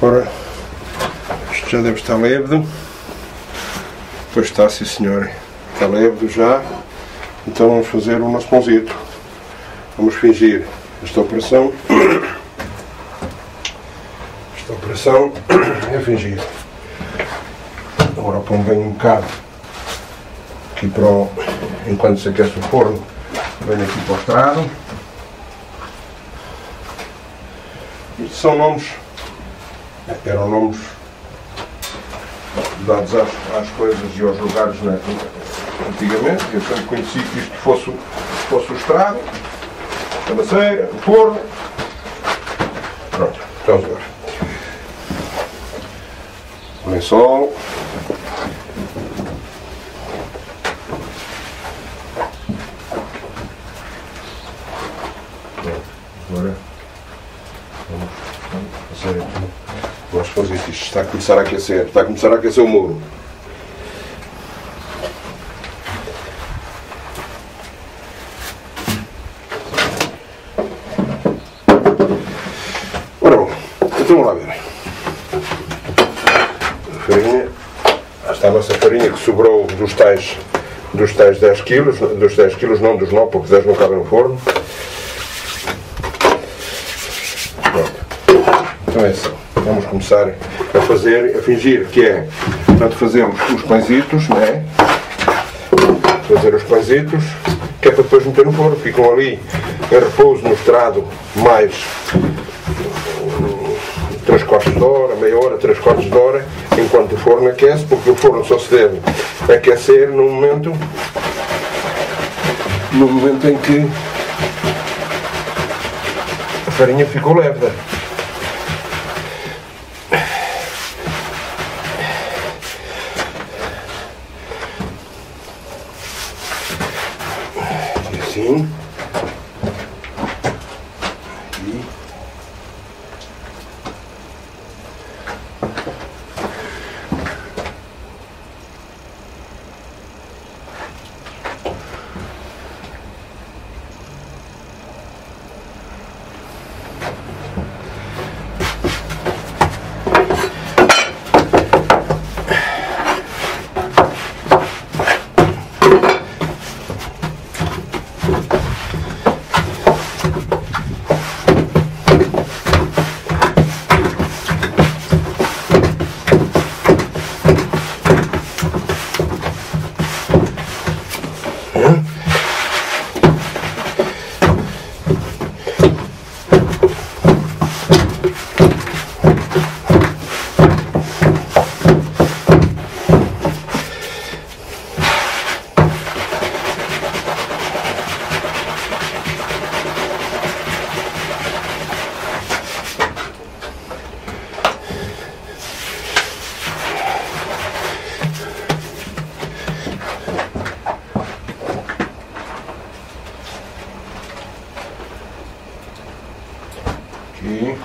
Ora, isto já deve estar lévedo. Pois está, sim senhor. Está lévedo já. Então vamos fazer o nosso pãozito. Vamos fingir esta operação. Esta operação é fingir. Agora o pão vem um bocado aqui para o... Enquanto se aquece o forno, vem aqui para o estrado. Isto são nomes, eram nomes dados às coisas e aos lugares, né, antigamente. Eu sempre conheci que isto fosse o estrado, a maceira, o forno. Pronto, então agora. O lençol. Agora vamos fazer aqui. Vamos fazer isto. Está a começar a aquecer. Está a começar a aquecer o muro. Ora bom, então vamos lá ver. A farinha. Está a nossa farinha que sobrou dos tais 10 kg. Dos 10 kg, não dos 9, porque 10 não cabem no forno. Então é assim, vamos começar a fingir que é, portanto fazemos os pãezitos, não é? Fazer os pãezitos, que é para depois meter no forno, ficam ali em repouso no estrado mais 3/4 de hora, meia hora, 3/4 de hora, enquanto o forno aquece, porque o forno só se deve aquecer no momento em que a farinha ficou lêveda. Assim. Aqui. Aqui.